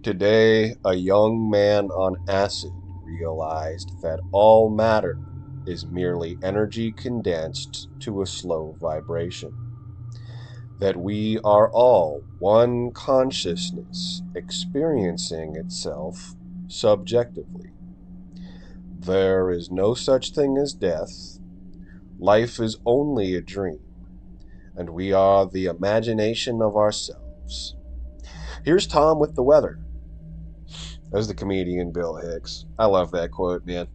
Today, a young man on acid realized that all matter is merely energy condensed to a slow vibration, that we are all one consciousness experiencing itself subjectively. There is no such thing as death. Life is only a dream, and we are the imagination of ourselves. Here's Tom with the weather. As the comedian Bill Hicks. I love that quote, man.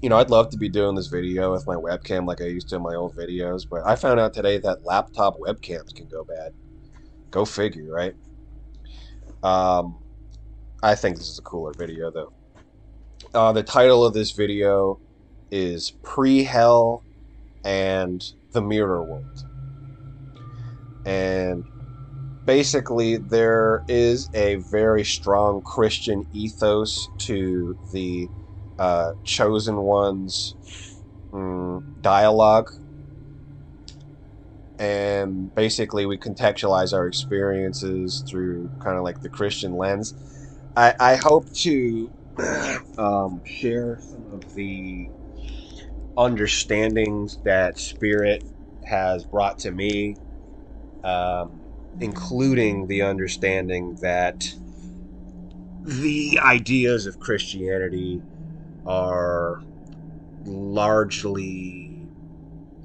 I'd love to be doing this video with my webcam like I used to in my old videos, but I found out today that laptop webcams can go bad. Go figure, right? Um, I think this is a cooler video, though. The title of this video is Pre-Hell and the Mirror World. And basically, there is a very strong Christian ethos to the Chosen One's dialogue, and basically we contextualize our experiences through kind of like the Christian lens. I hope to share some of the understandings that Spirit has brought to me, um, including the understanding that the ideas of Christianity are largely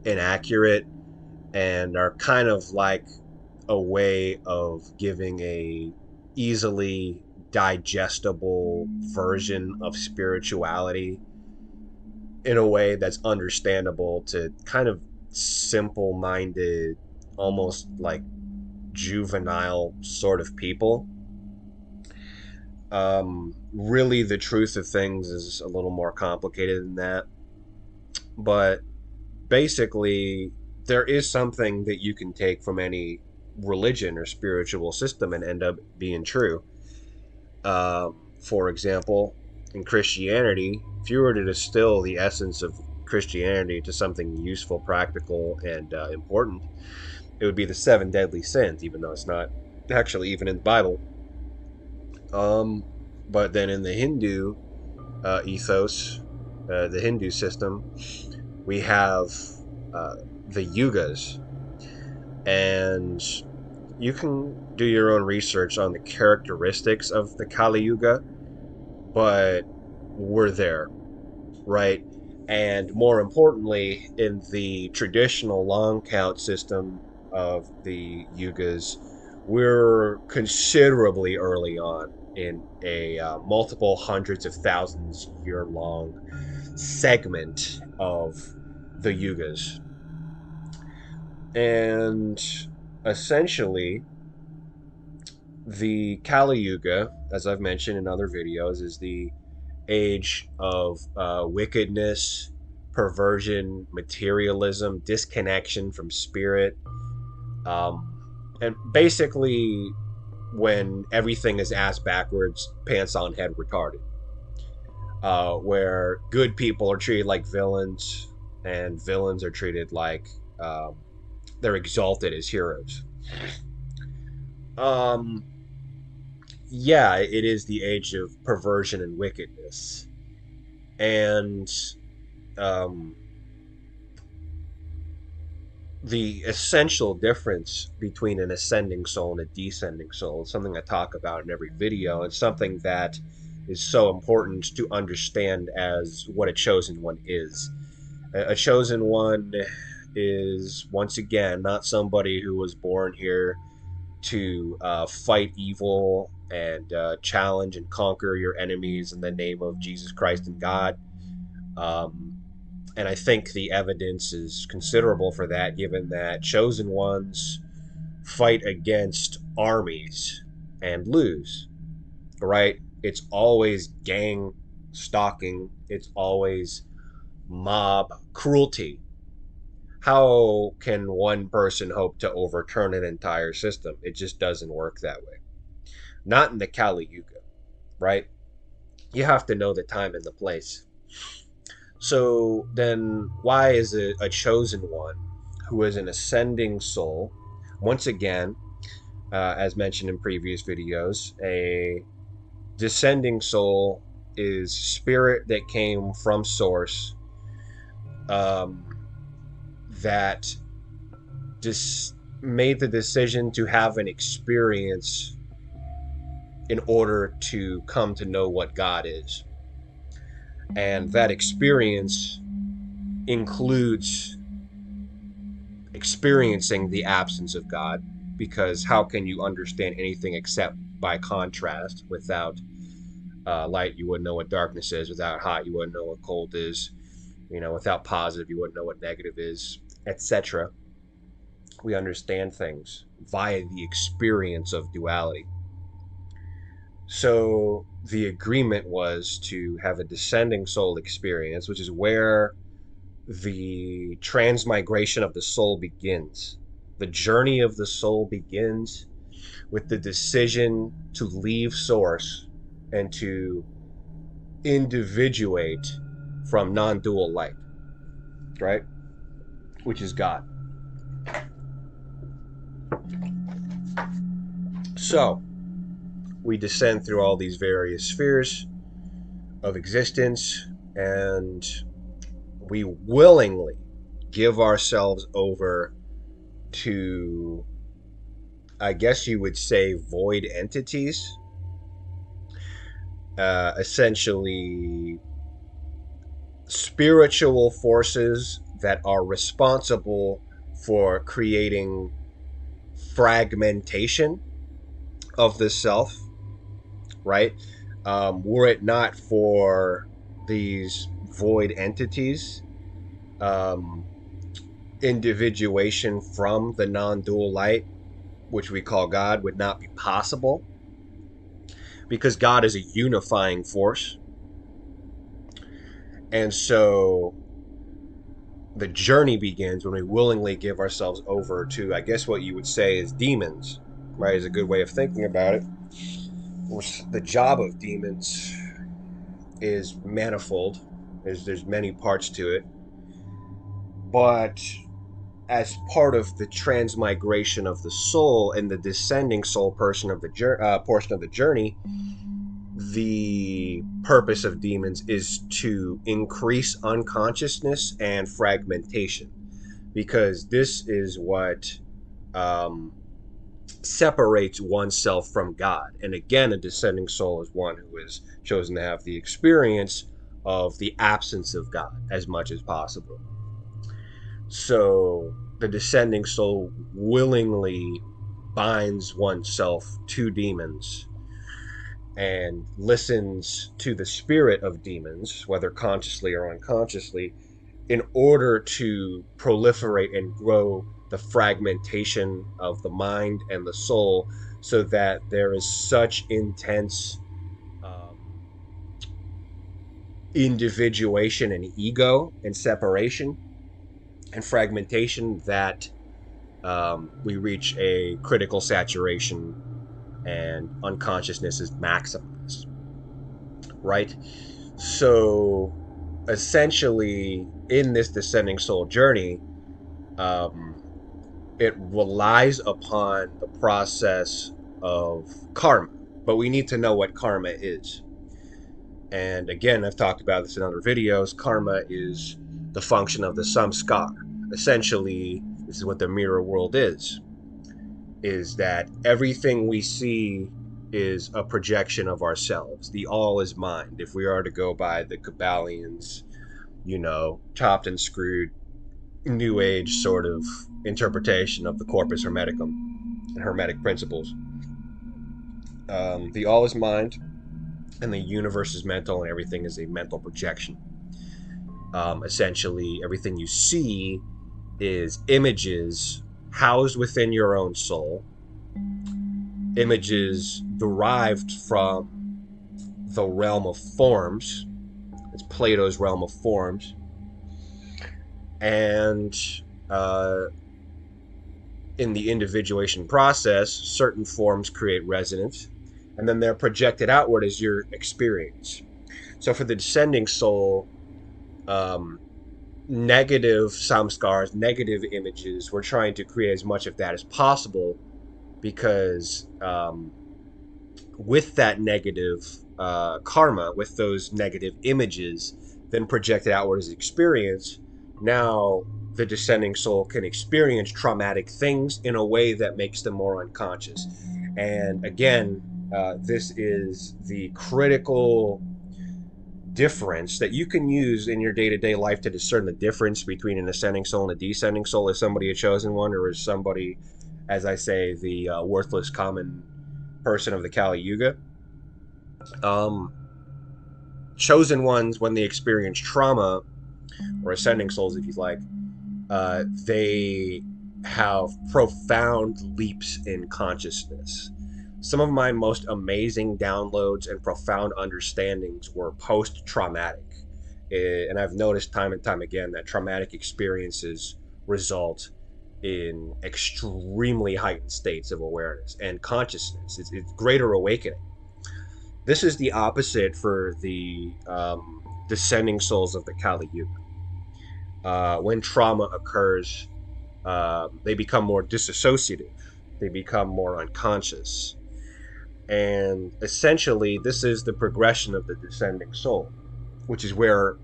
inaccurate and are kind of like a way of giving a easily digestible version of spirituality in a way that's understandable to kind of simple minded, almost like juvenile sort of people. Really, the truth of things is a little more complicated than that. But basically, there is something that you can take from any religion or spiritual system and end up being true. For example, in Christianity, if you were to distill the essence of Christianity to something useful, practical, and important, it would be the seven deadly sins, even though it's not actually even in the Bible. Um, but then in the Hindu ethos, the Hindu system, we have uh, the yugas, and you can do your own research on the characteristics of the Kali Yuga, but we're there, right? And more importantly, in the traditional long count system of the yugas, we're considerably early on in a multiple hundreds of thousands year long segment of the yugas. And essentially, the Kali Yuga, as I've mentioned in other videos, is the age of wickedness, perversion, materialism, disconnection from spirit, and basically when everything is ass backwards, pants on head retarded. Where good people are treated like villains, and villains are treated like they're exalted as heroes. Um, yeah, it is the age of perversion and wickedness. And um, the essential difference between an ascending soul and a descending soul is something I talk about in every video. It's something that is so important to understand as what a chosen one is. A chosen one is, once again, not somebody who was born here to fight evil and challenge and conquer your enemies in the name of Jesus Christ and God. Um, and I think the evidence is considerable for that, given that chosen ones fight against armies and lose, right? It's always gang stalking, it's always mob cruelty. How can one person hope to overturn an entire system? It just doesn't work that way. Not in the Kali Yuga, right? You have to know the time and the place. So then, why is it a chosen one who is an ascending soul? Once again, as mentioned in previous videos. A descending soul is spirit that came from source, um, that just made the decision to have an experience in order to come to know what God is. And that experience includes experiencing the absence of God, because how can you understand anything except by contrast? Without light, you wouldn't know what darkness is. Without hot, you wouldn't know what cold is. Without positive, you wouldn't know what negative is, etc. We understand things via the experience of duality. So the agreement was to have a descending soul experience, which is where the transmigration of the soul begins. The journey of the soul begins with the decision to leave source and to individuate from non-dual light, right? Which is God. So we descend through all these various spheres of existence, and we willingly give ourselves over to, I guess you would say, void entities, essentially spiritual forces that are responsible for creating fragmentation of the self, right? Were it not for these void entities, um, individuation from the non-dual light, which we call God, would not be possible, because God is a unifying force. And so the journey begins when we willingly give ourselves over to, I guess what you would say is demons, right? Is a good way of thinking about it. The job of demons is manifold. There's many parts to it. But as part of the transmigration of the soul and the descending soul portion of the journey, the purpose of demons is to increase unconsciousness and fragmentation, because this is what um, separates oneself from God. And again, a descending soul is one who is chosen to have the experience of the absence of God as much as possible. So the descending soul willingly binds oneself to demons and listens to the spirit of demons, whether consciously or unconsciously, in order to proliferate and grow the fragmentation of the mind and the soul, so that there is such intense um, individuation and ego and separation and fragmentation that we reach a critical saturation and unconsciousness is maximized, right? So essentially, in this descending soul journey, um, it relies upon the process of karma. But we need to know what karma is. And again, I've talked about this in other videos. Karma is the function of the samskar. Essentially, this is what the mirror world is that everything we see is a projection of ourselves. The all is mind. If we are to go by the Kabbalions, chopped and screwed, New Age sort of interpretation of the Corpus Hermeticum and Hermetic principles. The all is mind, and the universe is mental, and everything is a mental projection. Essentially, everything you see is images housed within your own soul, images derived from the realm of forms. It's Plato's realm of forms. And in the individuation process, certain forms create resonance, and then they're projected outward as your experience. So for the descending soul, negative samskars, negative images, we're trying to create as much of that as possible because with that negative karma, with those negative images, then projected outward as experience, now the descending soul can experience traumatic things in a way that makes them more unconscious. And again, this is the critical difference that you can use in your day-to-day life to discern the difference between an ascending soul and a descending soul. Is somebody a chosen one, or is somebody, as I say, the worthless common person of the Kali Yuga? Um, Chosen ones, when they experience trauma, or ascending souls, if you like, they have profound leaps in consciousness. Some of my most amazing downloads and profound understandings were post-traumatic. And I've noticed time and time again that traumatic experiences result in extremely heightened states of awareness and consciousness. It's greater awakening. This is the opposite for the descending souls of the Kali Yuga. When trauma occurs, they become more disassociative, they become more unconscious. And essentially, this is the progression of the descending soul, which is where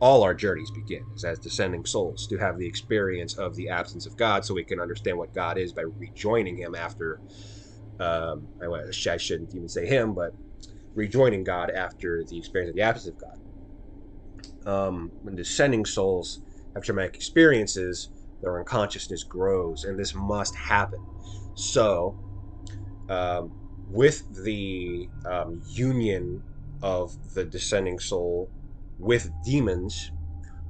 all our journeys begin, is as descending souls, to have the experience of the absence of God so we can understand what God is by rejoining Him after, I shouldn't even say Him, but rejoining God after the experience of the absence of God. When descending souls have traumatic experiences, their unconsciousness grows, and this must happen. So, with the union of the descending soul with demons,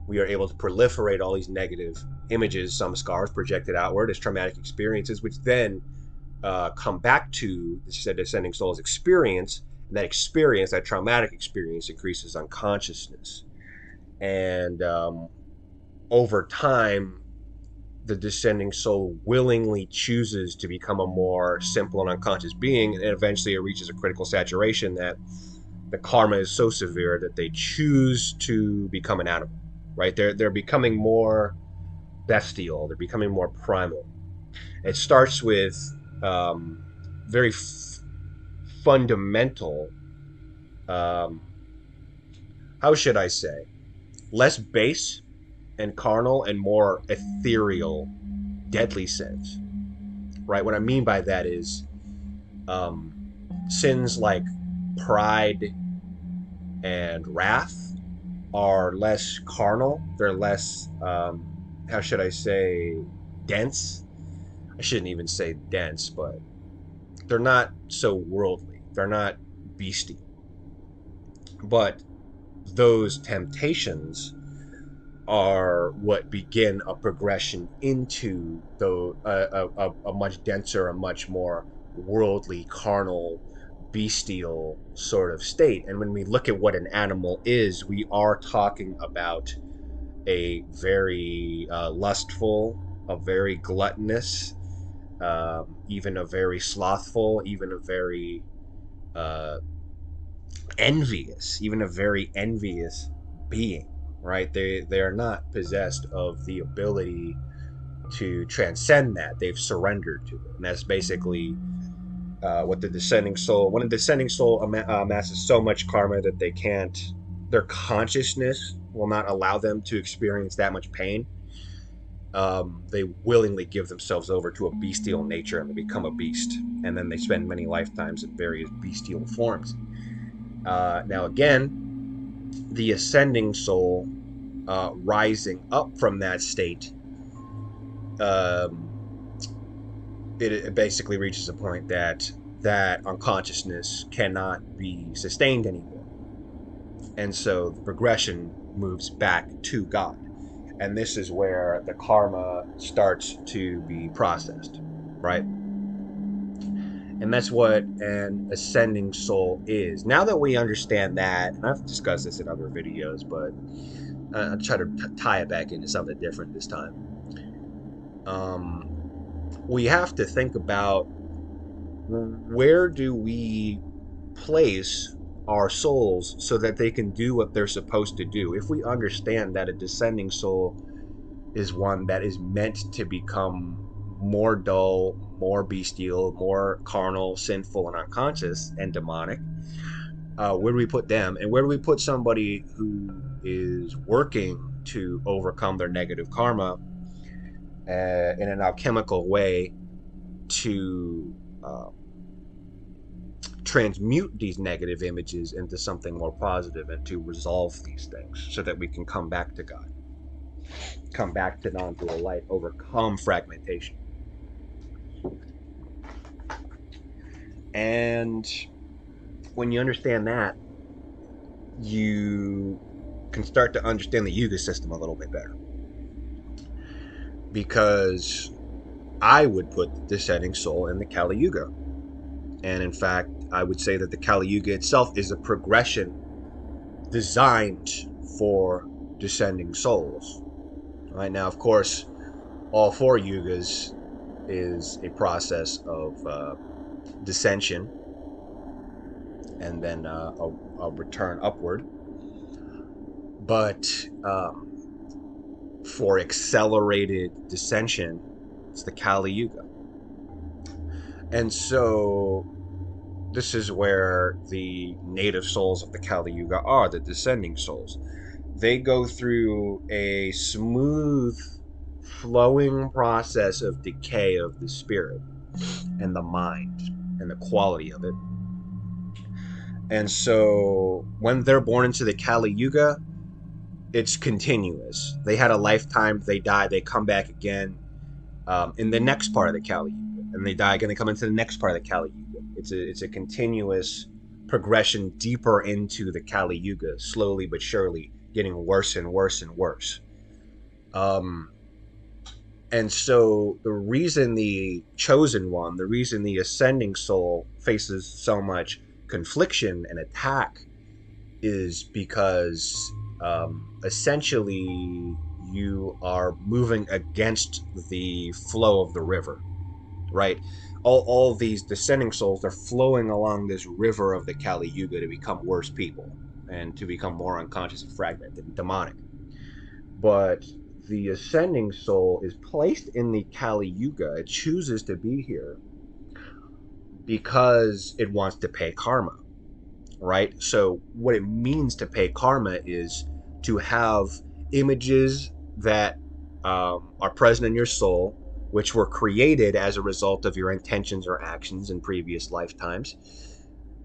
we are able to proliferate all these negative images, some scars projected outward as traumatic experiences, which then come back to the descending soul's experience. And that experience, that traumatic experience, increases unconsciousness. And over time, the descending soul willingly chooses to become a more simple and unconscious being, and eventually it reaches a critical saturation that the karma is so severe that they choose to become an animal. Right? They're becoming more bestial. They're becoming more primal. It starts with very fundamental. Um, how should I say? Less base and carnal and more ethereal, deadly sins. Right? What I mean by that is um, sins like pride and wrath are less carnal. They're less, how should I say, dense. I shouldn't even say dense, but they're not so worldly. They're not bestial. But those temptations are what begin a progression into a much denser, a much more worldly, carnal, bestial sort of state. And when we look at what an animal is, we are talking about a very lustful, a very gluttonous, even a very slothful, even a very uh, envious, even a very envious being, right? They are not possessed of the ability to transcend that. They've surrendered to it, and that's basically what the descending soul. When a descending soul amasses so much karma that they can't, their consciousness will not allow them to experience that much pain. They willingly give themselves over to a bestial nature and they become a beast, and then they spend many lifetimes in various bestial forms. Now, again, the ascending soul rising up from that state, um, it basically reaches a point that unconsciousness cannot be sustained anymore, and so the progression moves back to God, and this is where the karma starts to be processed, right? And that's what an ascending soul is. Now that we understand that, and I've discussed this in other videos, but I'll try to tie it back into something different this time. We have to think about, where do we place our souls so that they can do what they're supposed to do. If we understand that a descending soul is one that is meant to become more dull, more bestial, more carnal, sinful, and unconscious, and demonic. Where do we put them? And where do we put somebody who is working to overcome their negative karma in an alchemical way to transmute these negative images into something more positive and to resolve these things so that we can come back to God, come back to non-dual light, overcome fragmentation? And when you understand that, you can start to understand the Yuga system a little bit better. Because I would put the descending soul in the Kali Yuga. And in fact, I would say that the Kali Yuga itself is a progression designed for descending souls. Right now, of course, all four yugas is a process of descension and then a return upward. But for accelerated descension, it's the Kali Yuga. And so this is where the native souls of the Kali Yuga are, the descending souls. They go through a smooth, flowing process of decay of the spirit and the mind and the quality of it. And so when they're born into the Kali Yuga, it's continuous. They had a lifetime, they die, they come back again in the next part of the Kali Yuga, and they die again, they come into the next part of the Kali Yuga. It's a continuous progression deeper into the Kali Yuga, slowly but surely, getting worse and worse and worse. And so the reason the chosen one, the reason the ascending soul faces so much confliction and attack is because essentially you are moving against the flow of the river, right? All these descending souls, they're flowing along this river of the Kali Yuga to become worse people and to become more unconscious and fragmented and demonic. But the ascending soul is placed in the Kali Yuga. It chooses to be here because it wants to pay karma, right? So what it means to pay karma is to have images that are present in your soul, which were created as a result of your intentions or actions in previous lifetimes,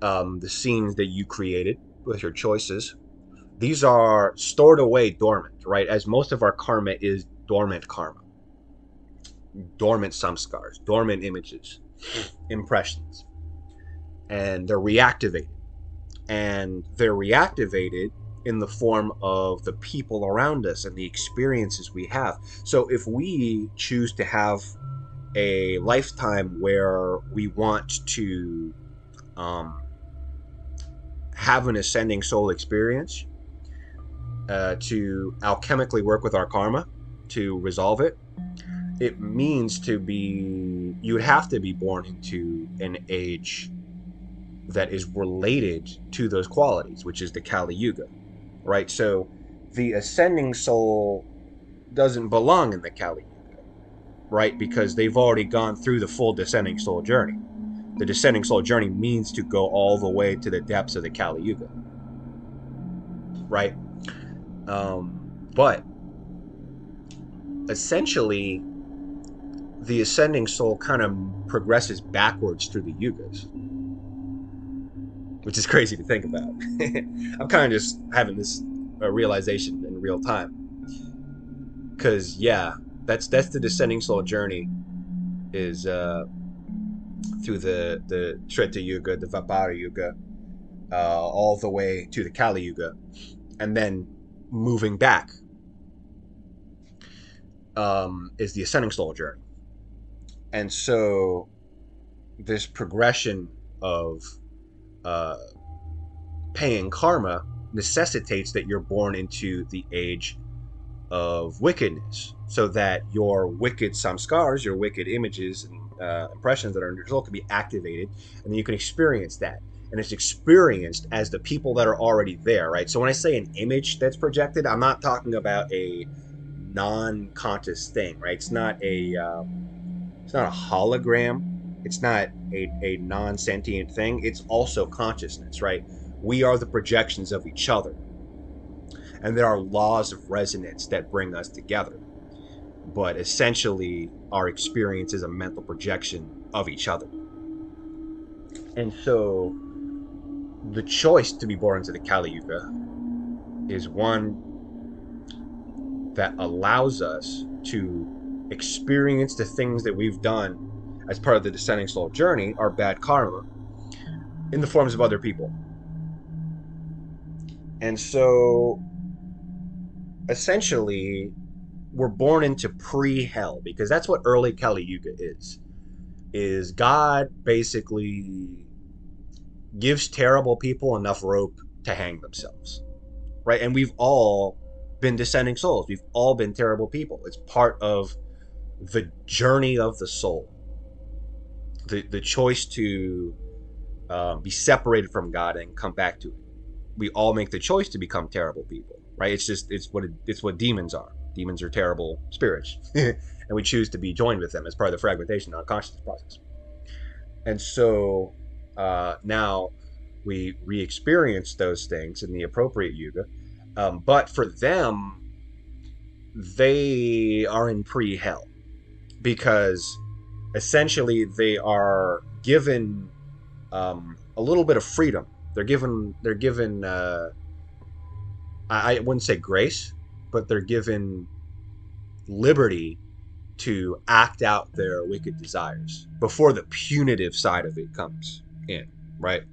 the scenes that you created with your choices. These are stored away dormant, right? As most of our karma is dormant karma, dormant samskars, dormant images, impressions, and they're reactivated. And they're reactivated in the form of the people around us and the experiences we have. So if we choose to have a lifetime where we want to have an ascending soul experience, to alchemically work with our karma to resolve it, it means you would have to be born into an age that is related to those qualities, which is the Kali Yuga, right? So the ascending soul doesn't belong in the Kali Yuga, right? Because they've already gone through the full descending soul journey. The descending soul journey means to go all the way to the depths of the Kali Yuga, right? But essentially, the ascending soul kind of progresses backwards through the yugas, which is crazy to think about. I'm kind of just having this realization in real time, because yeah, that's the descending soul journey is through the Treta Yuga, the Dvapara Yuga, all the way to the Kali Yuga, and then moving back is the ascending soul journey. And so this progression of paying karma necessitates that you're born into the age of wickedness, so that your wicked samskars, your wicked images and impressions that are in your soul, can be activated, and then you can experience that. And it's experienced as the people that are already there, right? So when I say an image that's projected, I'm not talking about a non-conscious thing, right? It's not a It's not a hologram. It's not a non-sentient thing. It's also consciousness, right? We are the projections of each other. And there are laws of resonance that bring us together. But essentially, our experience is a mental projection of each other. And so, the choice to be born into the Kali Yuga is one that allows us to experience the things that we've done as part of the descending soul journey, our bad karma, in the forms of other people. And so, essentially, we're born into pre-hell, because that's what early Kali Yuga is God basically gives terrible people enough rope to hang themselves, right? And we've all been descending souls. We've all been terrible people. It's part of the journey of the soul, the choice to be separated from God and come back to it. We all make the choice to become terrible people, right? It's what demons are. Demons are terrible spirits, and we choose to be joined with them as part of the fragmentation non-consciousness process. And so now we re-experience those things in the appropriate yuga, but for them, they are in pre-hell, because essentially they are given a little bit of freedom. They're given I wouldn't say grace, but they're given liberty to act out their wicked desires before the punitive side of it comes in, right?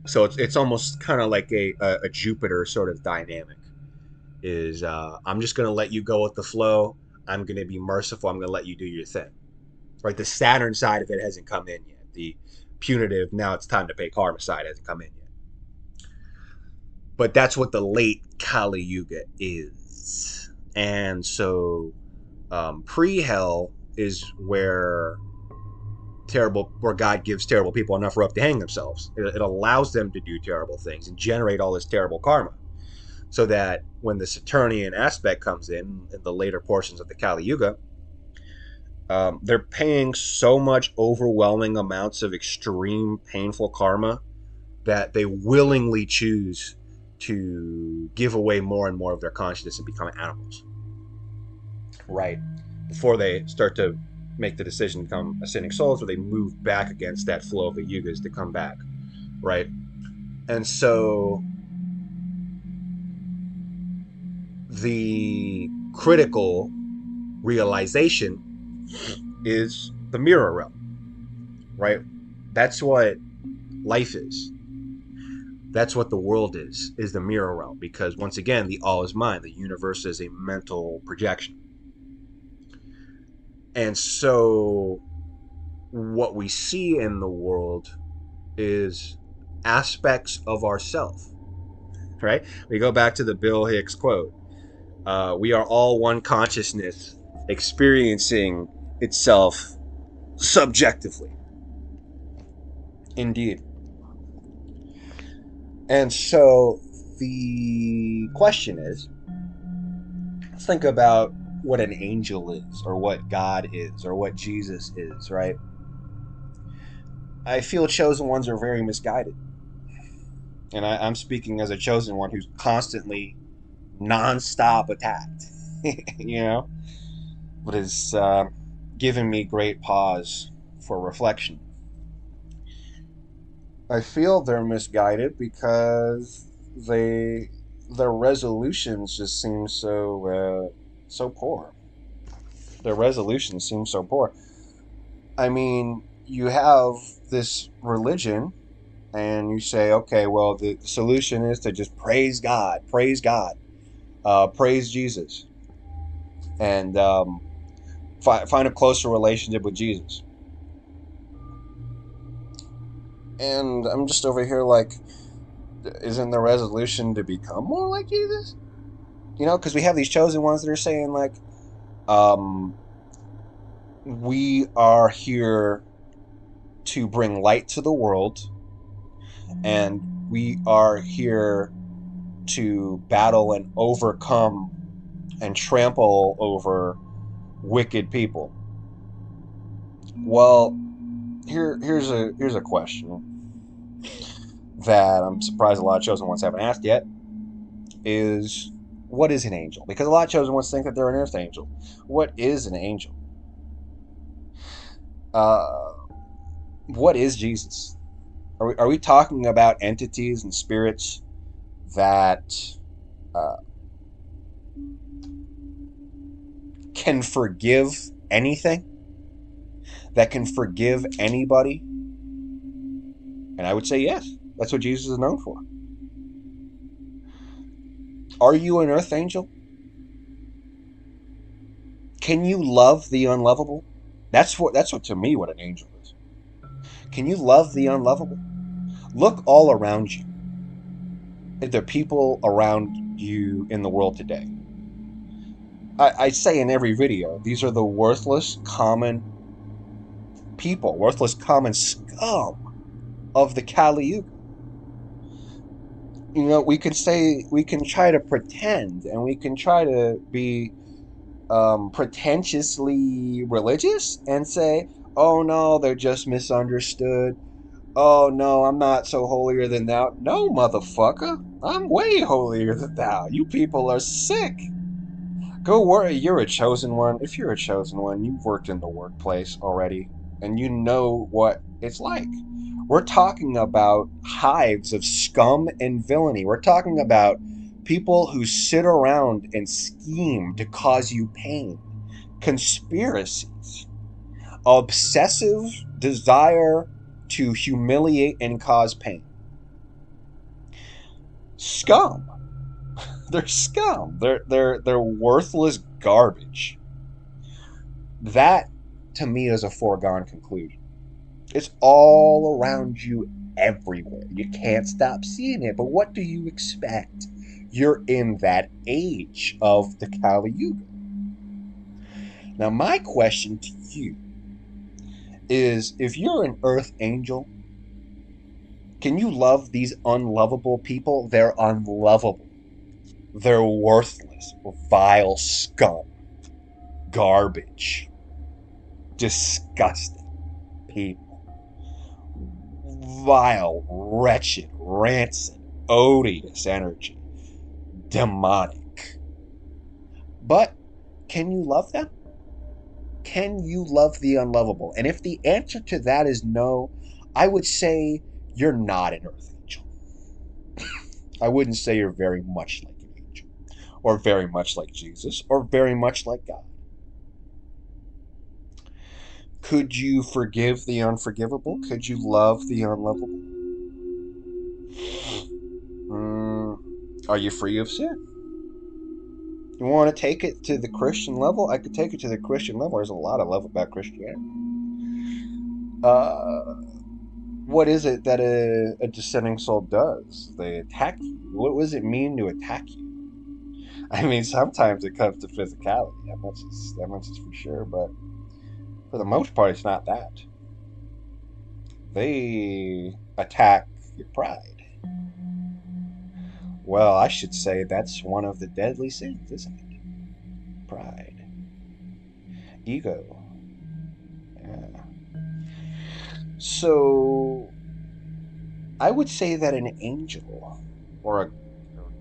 So it's almost kind of like a Jupiter sort of dynamic. Is I'm just going to let you go with the flow. I'm going to be merciful. I'm going to let you do your thing. Right? The Saturn side of it hasn't come in yet. The punitive, now it's time to pay karma side hasn't come in yet. But that's what the late Kali Yuga is. And so pre-hell is where God gives terrible people enough rope to hang themselves. It allows them to do terrible things and generate all this terrible karma, so that when the Saturnian aspect comes in the later portions of the Kali Yuga, they're paying so much overwhelming amounts of extreme painful karma that they willingly choose to give away more and more of their consciousness and become animals, right? Before they start to make the decision to become ascending souls, where they move back against that flow of the yugas to come back, right? And so the critical realization is the mirror realm, right? That's what life is. That's what the world is the mirror realm. Because once again, the all is mind. The universe is a mental projection. And so what we see in the world is aspects of ourself, right? We go back to the Bill Hicks quote. We are all one consciousness experiencing itself subjectively. Indeed. And so the question is, let's think about what an angel is, or what God is, or what Jesus is, right? I feel chosen ones are very misguided. And I'm speaking as a chosen one who's constantly, non-stop attacked, you know? But it's given me great pause for reflection. I feel they're misguided because their resolutions just seem so poor. Their resolutions seem so poor. I mean, you have this religion, and you say, okay, well, the solution is to just praise God, praise Jesus, and find a closer relationship with Jesus. And I'm just over here like, isn't the resolution to become more like Jesus? You know, because we have these chosen ones that are saying like, we are here to bring light to the world, and we are here to battle and overcome and trample over wicked people. Well, here's a question that I'm surprised a lot of chosen ones haven't asked yet. Is what is an angel? Because a lot of chosen ones think that they're an earth angel. What is an angel? Uh, what is Jesus? Are we talking about entities and spirits that uh, can forgive anything? That can forgive anybody? And I would say yes. That's what Jesus is known for. Are you an earth angel? Can you love the unlovable? That's what to me what an angel is. Can you love the unlovable? Look all around you. The people around you in the world today. I say in every video, these are the worthless common people, worthless common scum of the Kali Yuga. You know, we can try to pretend and we can try to be pretentiously religious and say, oh no, they're just misunderstood. Oh no, I'm not so holier than thou. No, motherfucker. I'm way holier than thou. You people are sick. Go worry. You're a chosen one. If you're a chosen one, you've worked in the workplace already and you know what it's like. We're talking about hives of scum and villainy. We're talking about people who sit around and scheme to cause you pain. Conspiracies. Obsessive desire to humiliate and cause pain. Scum. They're scum. They're worthless garbage. That to me is a foregone conclusion. It's all around you everywhere. You can't stop seeing it. But what do you expect? You're in that age of the Kali Yuga. Now, my question to you is if you're an earth angel, can you love these unlovable people? They're unlovable. They're worthless, vile scum, garbage, disgusting people. Vile, wretched, rancid, odious energy, demonic. But can you love them? Can you love the unlovable? And if the answer to that is no, I would say you're not an earth angel. I wouldn't say you're very much like an angel, or very much like Jesus, or very much like God. Could you forgive the unforgivable? Could you love the unlovable? Are you free of sin? You want to take it to the Christian level? I could take it to the Christian level. There's a lot of love about Christianity. Uh, what is it that a descending soul does? They attack you. What does it mean to attack you? I mean, sometimes it comes to physicality. That much is for sure. But for the most part, it's not that. They attack your pride. Well, I should say that's one of the deadly sins, isn't it? Pride. Ego. Yeah. So, I would say that an angel, or a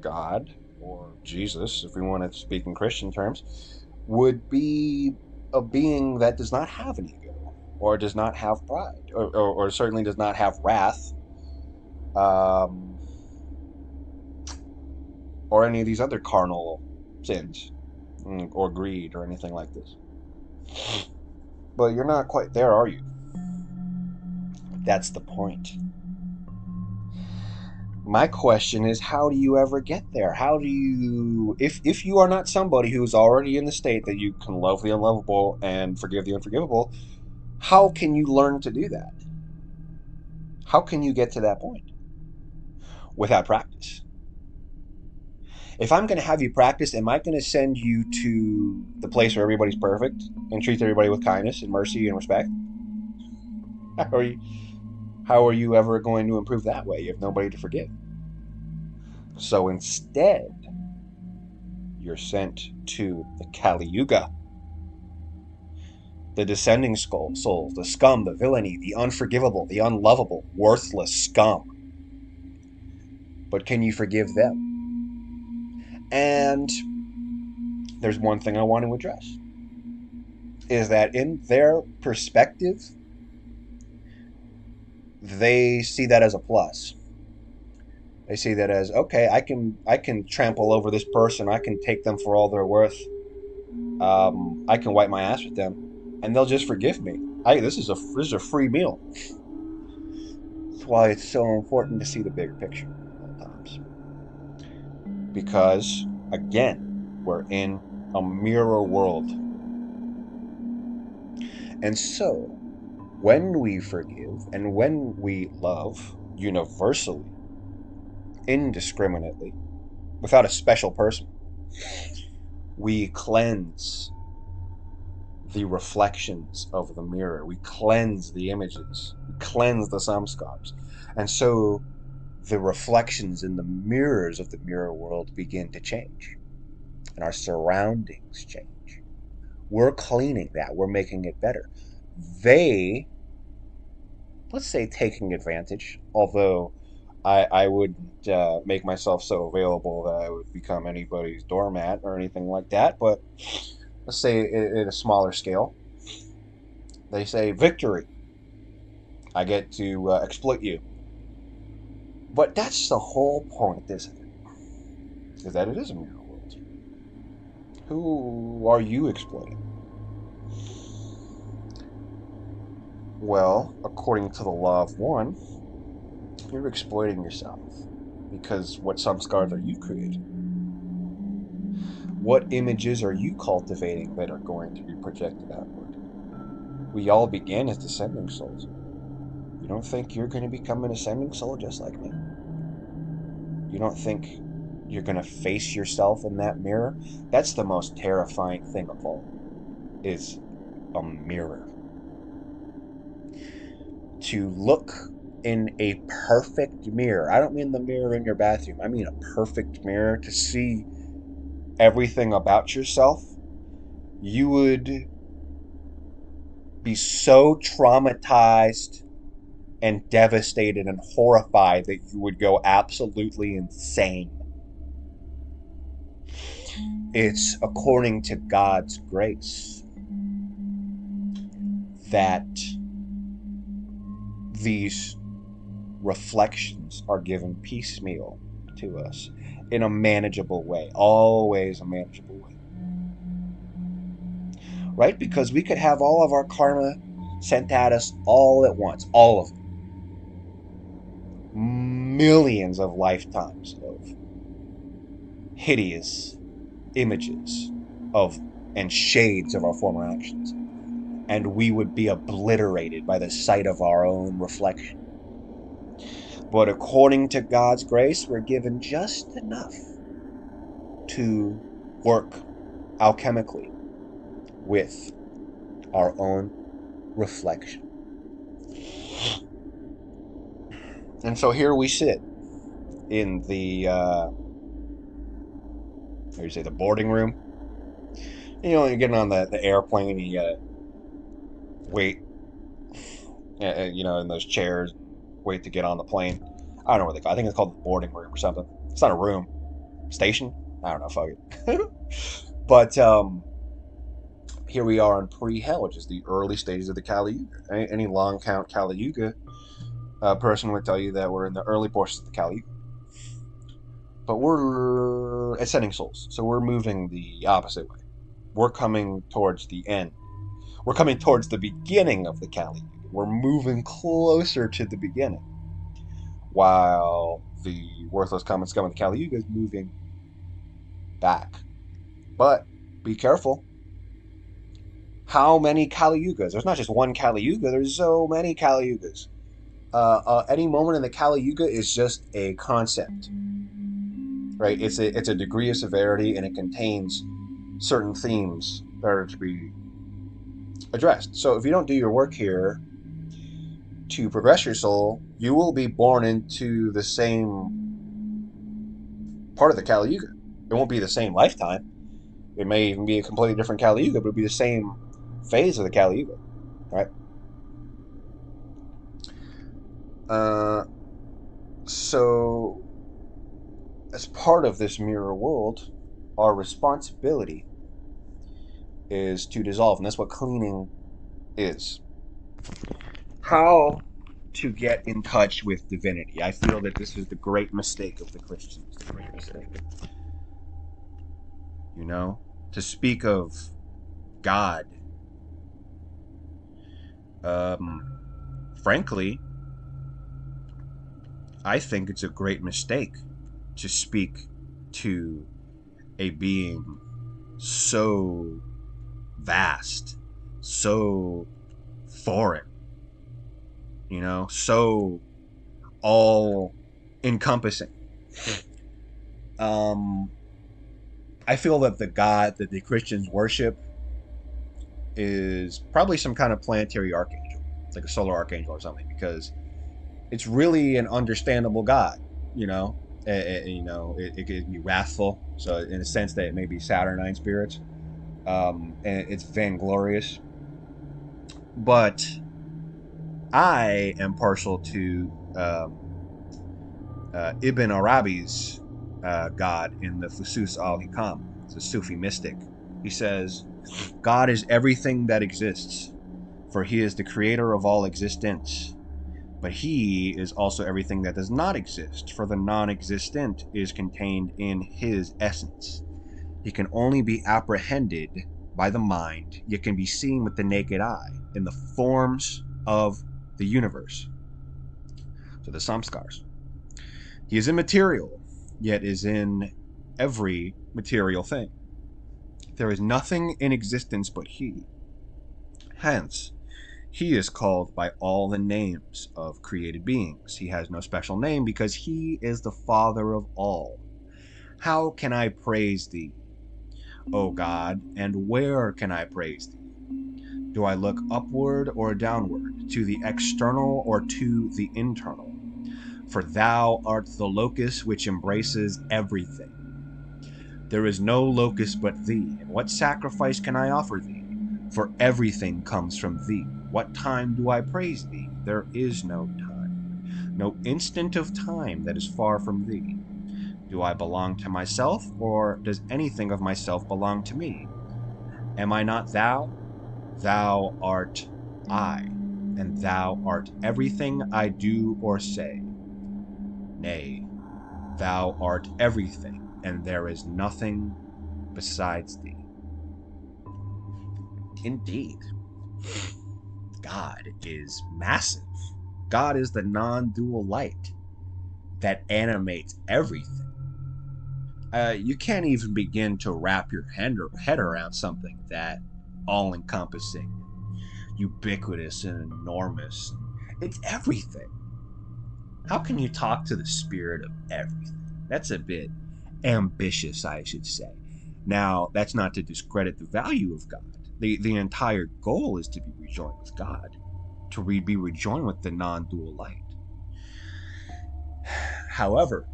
God, or Jesus, if we want to speak in Christian terms, would be a being that does not have an ego, or does not have pride, or certainly does not have wrath, um, or any of these other carnal sins, or greed, or anything like this. But you're not quite there, are you? That's the point. My question is, how do you ever get there? How do you, if you are not somebody who's already in the state that you can love the unlovable and forgive the unforgivable, how can you learn to do that? How can you get to that point? Without practice. If I'm going to have you practice, am I going to send you to the place where everybody's perfect and treat everybody with kindness and mercy and respect? How are you, how are you ever going to improve that way? You have nobody to forgive. So instead, you're sent to the Kali Yuga. the descending souls, the scum, the villainy, the unforgivable, the unlovable, worthless scum. But can you forgive them? And there's one thing I want to address, is that in their perspective, they see that as a plus. They see that as, okay, I can trample over this person, I can take them for all they're worth. I can wipe my ass with them, and they'll just forgive me. This is a free meal. That's why it's so important to see the bigger picture at times. Because again, we're in a mirror world. And so, when we forgive and when we love universally, indiscriminately, without a special person, we cleanse the reflections of the mirror. We cleanse the images. We cleanse the samskars. And so the reflections in the mirrors of the mirror world begin to change. And our surroundings change. We're cleaning that. We're making it better. They, let's say, taking advantage, although I wouldn't make myself so available that I would become anybody's doormat or anything like that, but let's say at a smaller scale, they say, victory, I get to exploit you. But that's the whole point, isn't it? Is that it is a mirror world. Who are you exploiting? Well, according to the law of one, you're exploiting yourself. Because what samskars are you creating? What images are you cultivating that are going to be projected outward? We all began as descending souls. You don't think you're going to become an ascending soul just like me? You don't think you're going to face yourself in that mirror? That's the most terrifying thing of all, is a mirror. To look in a perfect mirror. I don't mean the mirror in your bathroom. I mean a perfect mirror to see everything about yourself. You would be so traumatized and devastated and horrified that you would go absolutely insane. It's according to God's grace that these reflections are given piecemeal to us in a manageable way, always a manageable way. Right? Because we could have all of our karma sent at us all at once, all of it. Millions of lifetimes of hideous images of and shades of our former actions, and we would be obliterated by the sight of our own reflection. But according to God's grace, we're given just enough to work alchemically with our own reflection. And so here we sit in the the boarding room. You know, you're getting on the airplane, and you gotta wait, in those chairs, wait to get on the plane. I don't know what they call it. I think it's called the boarding room or something. It's not a room. Station? I don't know, fuck it. But here we are on pre-hell, which is the early stages of the Kali Yuga. Any long count Kali Yuga person would tell you that we're in the early portions of the Kali Yuga. But we're ascending souls, so we're moving the opposite way. We're coming towards the end. We're coming towards the beginning of the Kali Yuga. We're moving closer to the beginning, while the worthless common scum of the Kali Yuga is moving back. But be careful. How many Kali Yugas? There's not just one Kali Yuga. There's so many Kali Yugas. Any moment in the Kali Yuga is just a concept, right? It's a degree of severity, and it contains certain themes that are to be addressed. So if you don't do your work here to progress your soul, you will be born into the same part of the Kali Yuga. It won't be the same lifetime. It may even be a completely different Kali Yuga, but it'll be the same phase of the Kali Yuga, right? So, as part of this mirror world, our responsibility is to dissolve, and that's what cleaning is. How to get in touch with divinity? I feel that this is the great mistake of the Christians, the great mistake. You know, to speak of God, frankly, I think it's a great mistake to speak to a being so vast, so foreign, so all encompassing. I feel that the God that the Christians worship is probably some kind of planetary archangel. It's like a solar archangel or something, because it's really an understandable God. You know, it could be wrathful, so in a sense that it may be Saturnine spirits, and it's vainglorious. But I am partial to Ibn Arabi's God in the Fusus al-Hikam. It's a Sufi mystic. He says, God is everything that exists, for he is the creator of all existence. But he is also everything that does not exist, for the non-existent is contained in his essence. He can only be apprehended by the mind, yet can be seen with the naked eye in the forms of the universe. So the samskars. He is immaterial, yet is in every material thing. There is nothing in existence but he. Hence, he is called by all the names of created beings. He has no special name because he is the Father of all. How can I praise thee, O God, and where can I praise thee? Do I look upward or downward, to the external or to the internal? For thou art the locus which embraces everything. There is no locus but thee, and what sacrifice can I offer thee? For everything comes from thee. What time do I praise thee? There is no time, no instant of time that is far from thee. Do I belong to myself, or does anything of myself belong to me? Am I not thou? Thou art I, and thou art everything I do or say. Nay, thou art everything, and there is nothing besides thee. Indeed, God is massive. God is the non-dual light that animates everything. You can't even begin to wrap your head around something that all-encompassing, ubiquitous, and enormous. It's everything. How can you talk to the spirit of everything? That's a bit ambitious, I should say. Now, that's not to discredit the value of God. The entire goal is to be rejoined with God, to be rejoined with the non-dual light. However,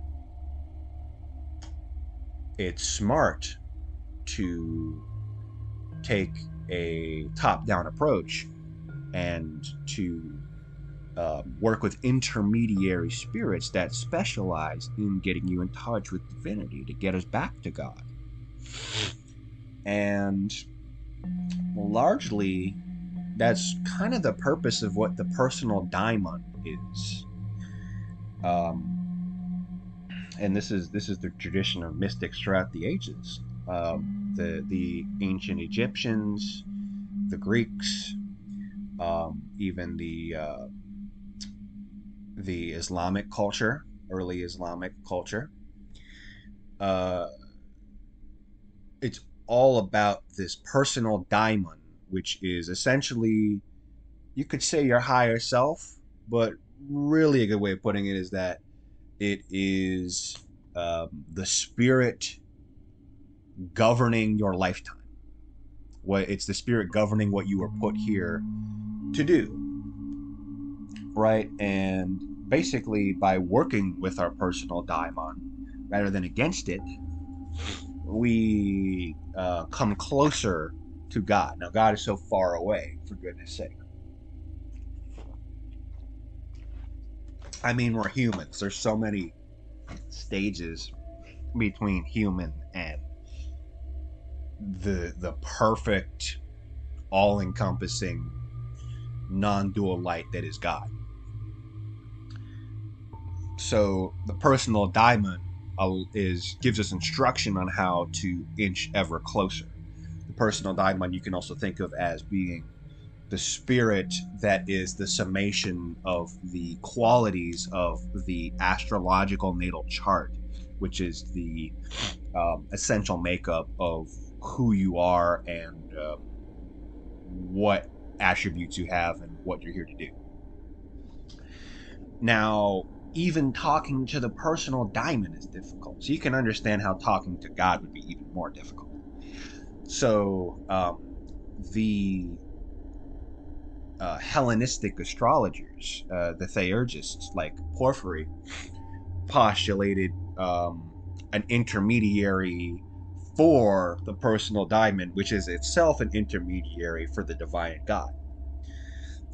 it's smart to take a top-down approach and to work with intermediary spirits that specialize in getting you in touch with divinity to get us back to God. And largely, that's kind of the purpose of what the personal daimon is. And this is the tradition of mystics throughout the ages. The ancient Egyptians, the Greeks, even the Islamic culture, early Islamic culture. It's all about this personal daimon, which is essentially, you could say, your higher self, but really a good way of putting it is that it is the spirit governing your lifetime. It's the spirit governing what you were put here to do, right? And basically, by working with our personal daimon rather than against it, we come closer to God. Now, God is so far away, for goodness sake. I mean, we're humans. There's so many stages between human and the perfect, all-encompassing, non-dual light that is God. So the personal diamond gives us instruction on how to inch ever closer. The personal diamond you can also think of as being the spirit that is the summation of the qualities of the astrological natal chart, which is the essential makeup of who you are and what attributes you have and what you're here to do. Now, even talking to the personal diamond is difficult. So you can understand how talking to God would be even more difficult. So the Hellenistic astrologers, the Theurgists like Porphyry, postulated an intermediary for the personal diamond, which is itself an intermediary for the divine God.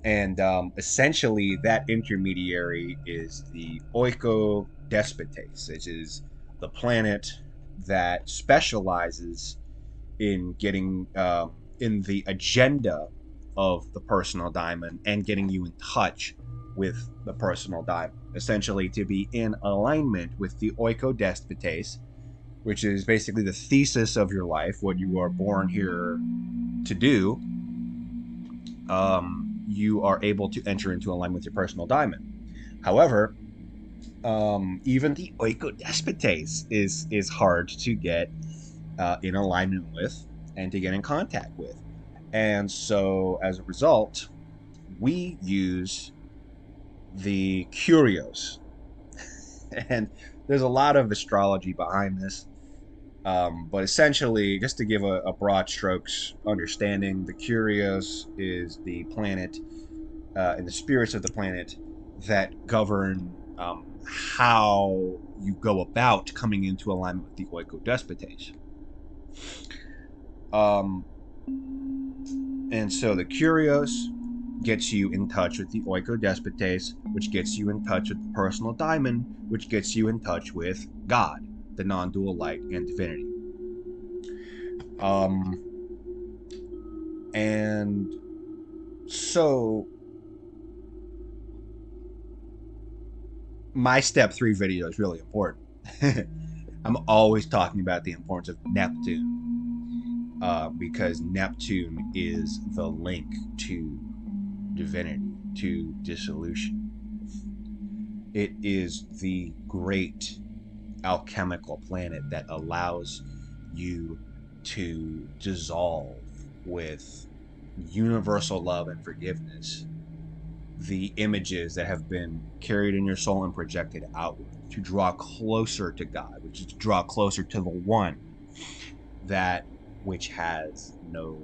And essentially, that intermediary is the Oikodespotes, which is the planet that specializes in getting in the agenda of the personal diamond and getting you in touch with the personal diamond. Essentially, to be in alignment with the Oikodespotes, which is basically the thesis of your life, what you are born here to do. You are able to enter into alignment with your personal diamond. However, even the Oikodespotes is hard to get in alignment with and to get in contact with. And so as a result, we use the Curios. And there's a lot of astrology behind this. But essentially, just to give a broad strokes understanding, the Curios is the planet and the spirits of the planet that govern how you go about coming into alignment with the Oikodespotes. And so the Curios gets you in touch with the Oikodespotes, which gets you in touch with the personal diamond, which gets you in touch with God, the non-dual light and divinity. And so my step 3 video is really important. I'm always talking about the importance of Neptune because Neptune is the link to divinity, to dissolution. It is the great alchemical planet that allows you to dissolve with universal love and forgiveness the images that have been carried in your soul and projected outward, to draw closer to God, which is to draw closer to the one, that which has no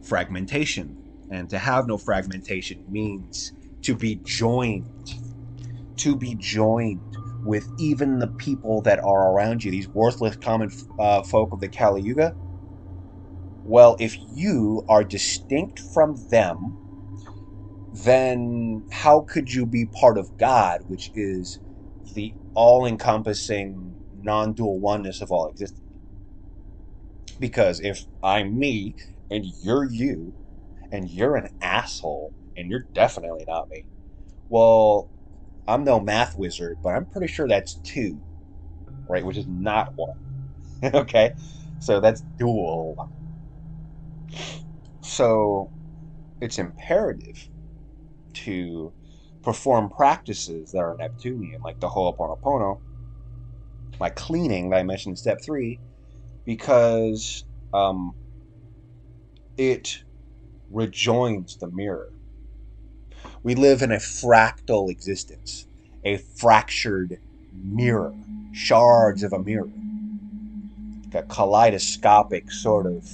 fragmentation. And to have no fragmentation means to be joined with even the people that are around you, these worthless common folk of the Kali Yuga. Well, if you are distinct from them, then how could you be part of God, which is the all-encompassing non-dual oneness of all existence? Because if I'm me and you're you and you're an asshole and you're definitely not me, well, I'm no math wizard, but I'm pretty sure that's 2, right? Which is not 1. Okay? So that's dual. So it's imperative to perform practices that are Neptunian, like the Ho'oponopono, like cleaning that I mentioned in step 3, because it rejoins the mirror. We live in a fractal existence, a fractured mirror, shards of a mirror, like a kaleidoscopic sort of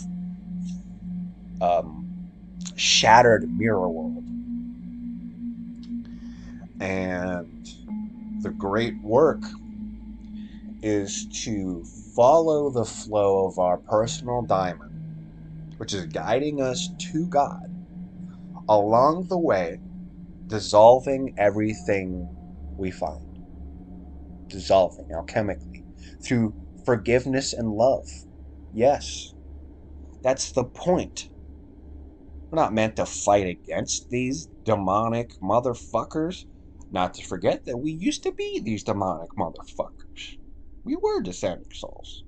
shattered mirror world. And the great work is to follow the flow of our personal diamond, which is guiding us to God, along the way, dissolving everything we find, dissolving alchemically through forgiveness and love. Yes, that's the point. We're not meant to fight against these demonic motherfuckers. Not to forget that we used to be these demonic motherfuckers. We were descending souls.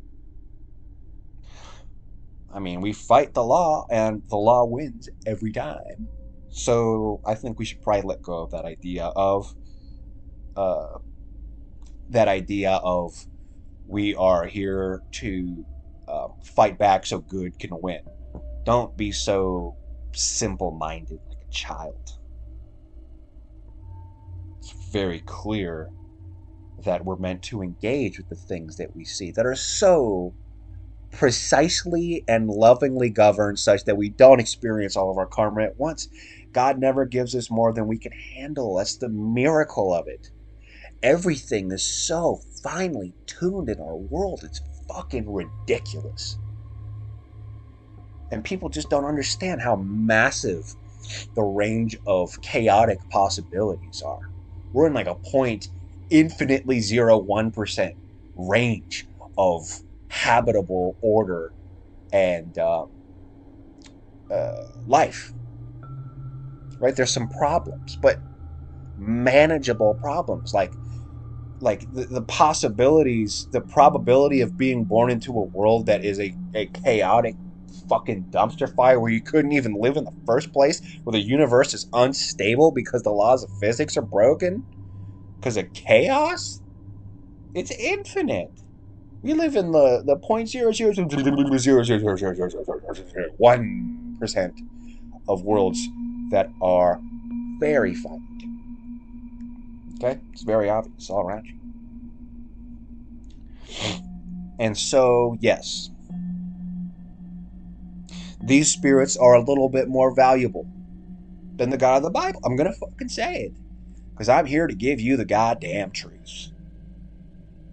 I mean, we fight the law, and the law wins every time. So I think we should probably let go of uh, that idea of we are here to fight back so good can win. Don't be so simple-minded like a child. It's very clear that we're meant to engage with the things that we see that are so precisely and lovingly governed such that we don't experience all of our karma at once. God never gives us more than we can handle. That's the miracle of it. Everything is so finely tuned in our world. It's fucking ridiculous. And people just don't understand how massive the range of chaotic possibilities are. We're in like a point infinitely 0.1% range of habitable order and life. Right? There's some problems, but manageable problems. Like the possibilities, the probability of being born into a world that is a chaotic fucking dumpster fire where you couldn't even live in the first place, where the universe is unstable because the laws of physics are broken because of chaos, it's infinite. We live in the 0.000000001% of worlds that are very finite. Okay? It's very obvious all around you. And so, yes, these spirits are a little bit more valuable than the God of the Bible. I'm going to fucking say it. Because I'm here to give you the goddamn truth.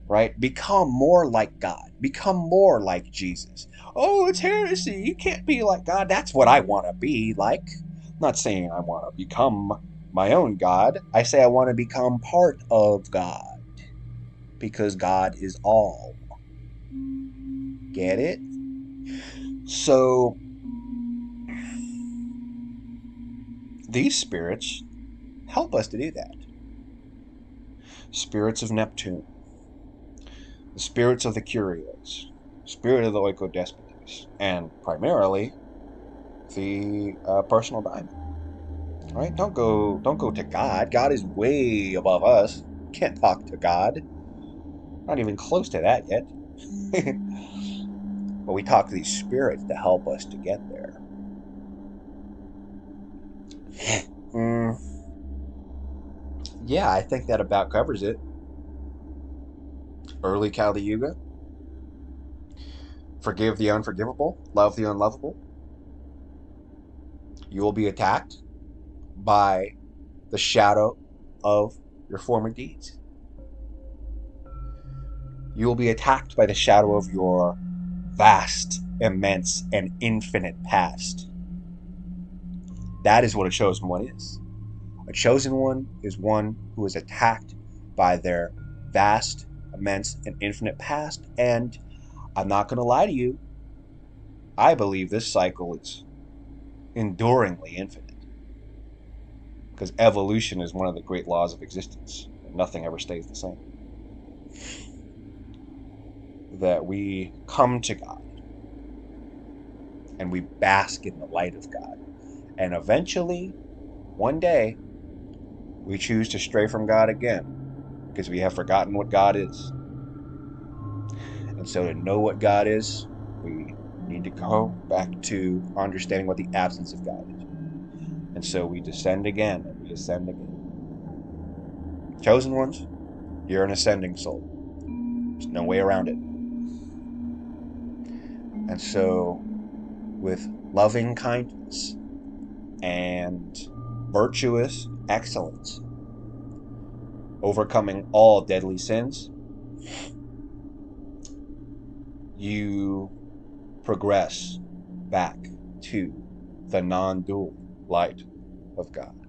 Right? Become more like God. Become more like Jesus. Oh, it's heresy. You can't be like God. That's what I want to be like. I'm not saying I want to become my own God. I say I want to become part of God. Because God is all. Get it? So, these spirits help us to do that. Spirits of Neptune, the spirits of the Curios, spirit of the Oikodespotes, and primarily the personal diamond. Right? Don't go to God. God is way above us. Can't talk to God. Not even close to that yet. But we talk to these spirits to help us to get there. Yeah, I think that about covers it. Early Kali Yuga. Forgive the unforgivable. Love the unlovable. You will be attacked by the shadow of your former deeds. You will be attacked by the shadow of your vast, immense, and infinite past. That is what a chosen one is. A chosen one is one who is attacked by their vast, immense, and infinite past. And I'm not going to lie to you, I believe this cycle is enduringly infinite. Because evolution is one of the great laws of existence. And nothing ever stays the same. That we come to God and we bask in the light of God. And eventually, one day, we choose to stray from God again because we have forgotten what God is. And so to know what God is, we need to go back to understanding what the absence of God is. And so we descend again and we ascend again. Chosen ones, you're an ascending soul. There's no way around it. And so with loving kindness and virtuous excellence, overcoming all deadly sins, you progress back to the non dual light of God.